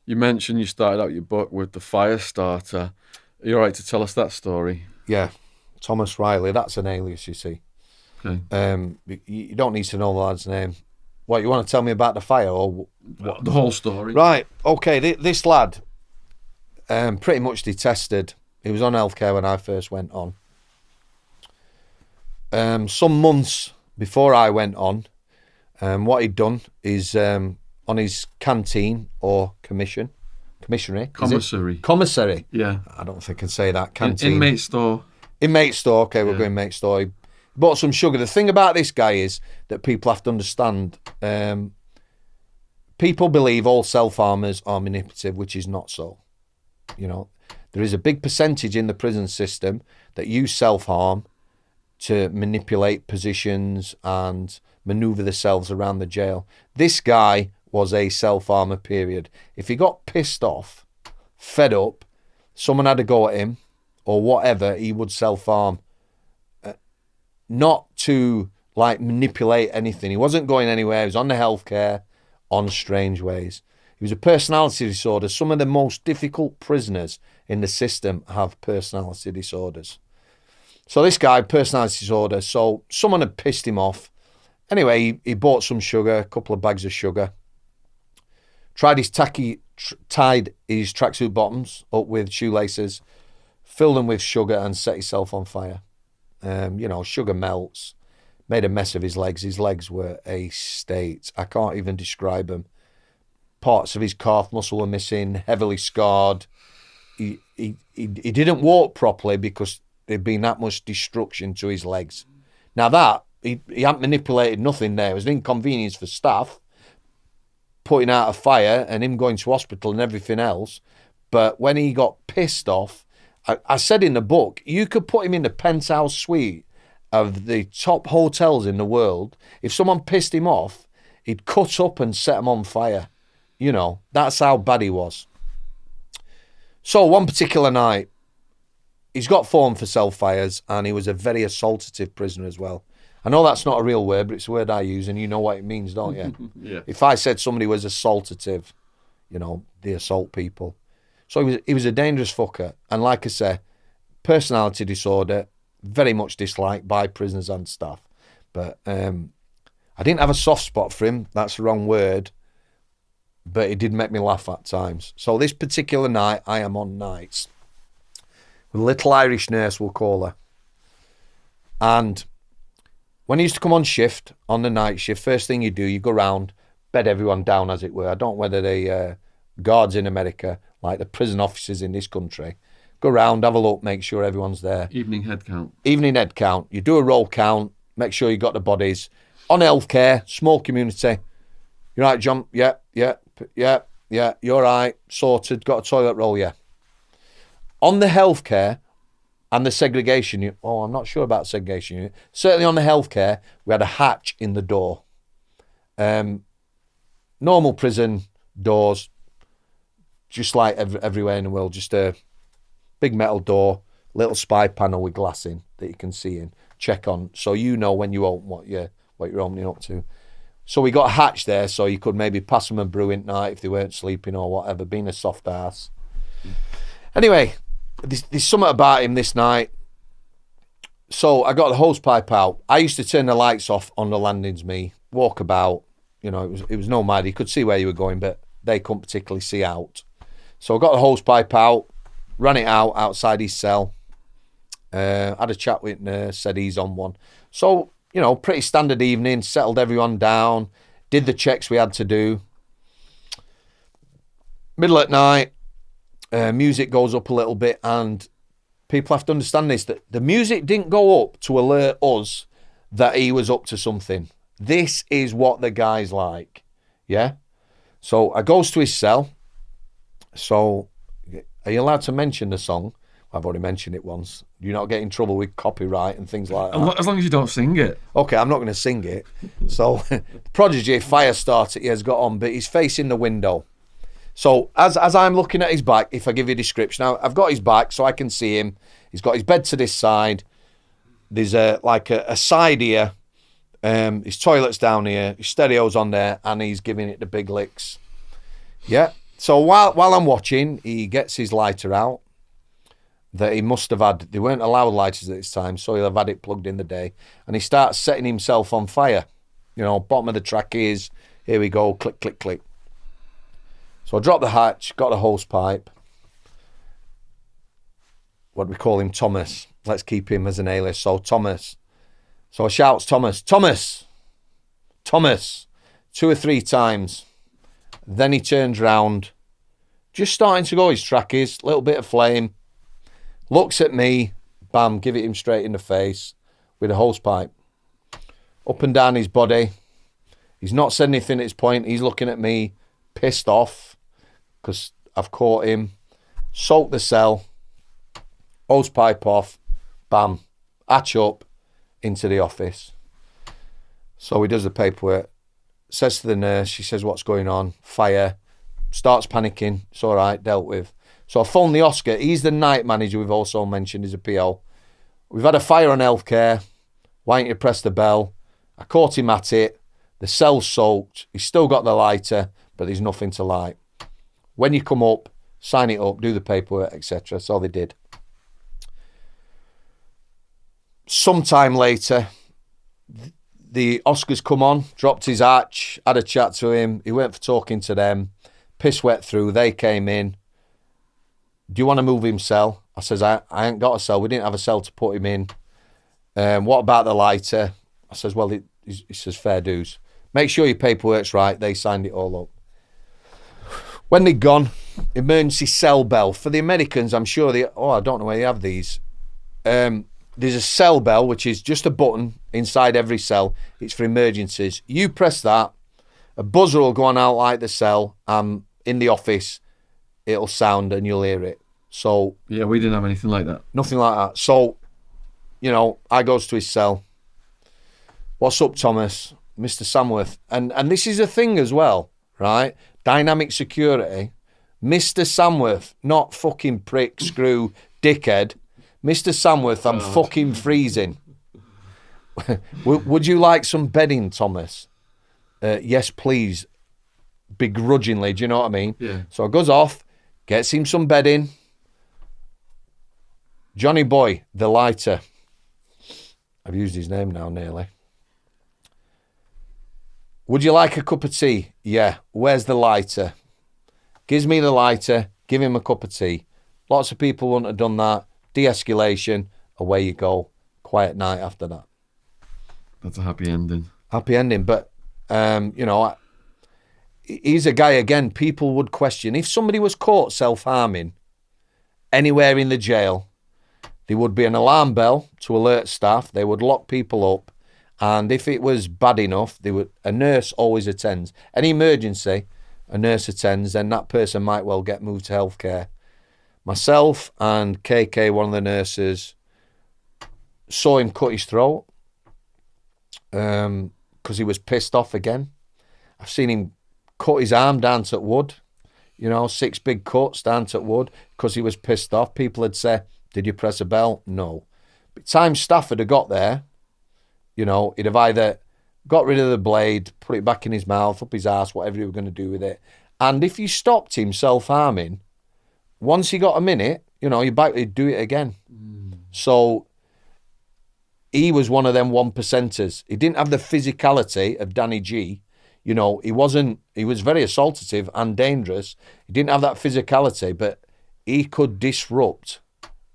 You mentioned you started out your book with the fire starter. Are you all right to tell us that story? Yeah, Thomas Riley. That's an alias, you see. Okay. You don't need to know the lad's name. What, you want to tell me about the fire or what? The whole story. Right. Okay. This lad, pretty much detested. He was on healthcare when I first went on. Some months before I went on, what he'd done is on his canteen or commissary. Commissary. Yeah. I don't think I can say that. Canteen. Inmate store. Inmate store. Okay, we're going inmate store. He bought some sugar. The thing about this guy is that people have to understand. People believe all self-harmers are manipulative, which is not so. You know, there is a big percentage in the prison system that use self-harm to manipulate positions and maneuver themselves around the jail. This guy was a self-harmer, period. If he got pissed off, fed up, someone had a go at him or whatever, he would self-harm. Not to like manipulate anything. He wasn't going anywhere. He was on the healthcare on strange ways. He was a personality disorder. Some of the most difficult prisoners in the system have personality disorders. So this guy, personality disorder, so someone had pissed him off. Anyway, he bought some sugar, a couple of bags of sugar, tied his tracksuit bottoms up with shoelaces, filled them with sugar and set himself on fire. Sugar melts, made a mess of his legs. His legs were a state. I can't even describe them. Parts of his calf muscle were missing, heavily scarred. He didn't walk properly because there'd been that much destruction to his legs. Now that, he hadn't manipulated nothing there. It was an inconvenience for staff, putting out a fire and him going to hospital and everything else. But when he got pissed off, I said in the book, you could put him in the penthouse suite of the top hotels in the world. If someone pissed him off, he'd cut up and set him on fire. You know, that's how bad he was. So one particular night, he's got form for self-fires and he was a very assaultative prisoner as well. I know that's not a real word, but it's a word I use and you know what it means, don't you? Yeah. If I said somebody was assaultative, they assault people. So he was a dangerous fucker. And like I say, personality disorder, very much disliked by prisoners and staff. But I didn't have a soft spot for him. That's the wrong word. But it did make me laugh at times. So this particular night, I am on nights. A little Irish nurse, we'll call her. And when he used to come on shift, on the night shift, first thing you do, you go round, bed everyone down, as it were. I don't know whether the guards in America, like the prison officers in this country, go round, have a look, make sure everyone's there. Evening head count. Evening head count. You do a roll count, make sure you got the bodies. On healthcare, small community. You're right, John? Yeah. You're right. Sorted. Got a toilet roll, yeah. On the healthcare and the segregation unit, I'm not sure about segregation unit. Certainly on the healthcare, we had a hatch in the door. Normal prison doors, just like everywhere in the world, just a big metal door, little spy panel with glass in that you can see in, check on, so you know when you open what you're opening up to. So we got a hatch there, so you could maybe pass them a brew at night if they weren't sleeping or whatever, being a soft ass. Anyway, there's something about him this night. So I got the hose pipe out. I used to turn the lights off on the landings, walk about. It was no mad. You could see where you were going, but they couldn't particularly see out. So I got the hose pipe out, ran it out outside his cell. Had a chat with nurse, said he's on one. So, pretty standard evening, settled everyone down, did the checks we had to do. Middle at night, music goes up a little bit, and people have to understand this, that the music didn't go up to alert us that he was up to something. This is what the guy's like, yeah? So I goes to his cell. So, are you allowed to mention the song? I've already mentioned it once. You're not getting in trouble with copyright and things like that. As long as you don't sing it. Okay, I'm not going to sing it. So, Prodigy, Firestarter, he has got on, but he's facing the window. So, as I'm looking at his back, if I give you a description, now I've got his back so I can see him. He's got his bed to this side. There's a side here. His toilet's down here. His stereo's on there, and he's giving it the big licks. Yeah. So while I'm watching, he gets his lighter out that he must have had. They weren't allowed lighters at this time, so he'll have had it plugged in the day. And he starts setting himself on fire. You know, bottom of the track is, here we go, click, click, click. So I dropped the hatch, got the hose pipe. What do we call him? Thomas. Let's keep him as an alias. So Thomas. So I shouts, Thomas, Thomas, Thomas, 2 or 3 times. Then he turns round, just starting to go his trackies, little bit of flame. Looks at me, bam, give it him straight in the face with a hose pipe. Up and down his body. He's not said anything at this point. He's looking at me, pissed off, because I've caught him. Soaked the cell. Hose pipe off. Bam. Hatch up into the office. So he does the paperwork. Says to the nurse, she says, what's going on? Fire. Starts panicking. It's all right, dealt with. So I phoned the Oscar. He's the night manager we've also mentioned as a PO. We've had a fire on healthcare. Why don't you press the bell? I caught him at it. The cell's soaked. He's still got the lighter, but there's nothing to light. When you come up, sign it up, do the paperwork, etc. So they did. Sometime later, the Oscars come on, dropped his hatch, had a chat to him. He went for talking to them. Piss wet through. They came in. Do you want to move him cell? I says, I ain't got a cell. We didn't have a cell to put him in. What about the lighter? I says, well, he says, fair dues. Make sure your paperwork's right. They signed it all up. When they'd gone, emergency cell bell. For the Americans, I'm sure I don't know where you have these. There's a cell bell, which is just a button inside every cell. It's for emergencies. You press that, a buzzer will go on out like the cell. In the office, it'll sound and you'll hear it. So yeah, we didn't have anything like that. Nothing like that. So, you know, I goes to his cell. What's up, Thomas? Mr. Samworth. And this is a thing as well, right? Dynamic security. Mr. Samworth, not fucking prick, screw, dickhead. Mr. Samworth, I'm fucking freezing. Would you like some bedding, Thomas? Yes, please. Begrudgingly, do you know what I mean? Yeah. So I goes off, gets him some bedding. Johnny Boy, the lighter. I've used his name now nearly. Would you like a cup of tea? Yeah. Where's the lighter? Gives me the lighter, give him a cup of tea. Lots of people wouldn't have done that. De-escalation, away you go. Quiet night after that. That's a happy ending. Happy ending, but, you know, he's a guy, again, people would question. If somebody was caught self-harming anywhere in the jail, there would be an alarm bell to alert staff. They would lock people up. And if it was bad enough, a nurse always attends. Any emergency, a nurse attends, then that person might well get moved to healthcare. Myself and KK, one of the nurses, saw him cut his throat because he was pissed off again. I've seen him cut his arm down to Attwood, 6 big cuts down to Attwood because he was pissed off. People had said, did you press a bell? No. By the time staff had got there, he'd have either got rid of the blade, put it back in his mouth, up his ass, whatever he was going to do with it. And if you stopped him self-harming, once he got a minute, he'd do it again. So he was one of them 1%ers. He didn't have the physicality of Danny G. He was very assaultative and dangerous. He didn't have that physicality, but he could disrupt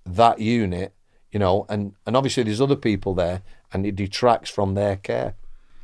that unit, and obviously there's other people there, and it detracts from their care.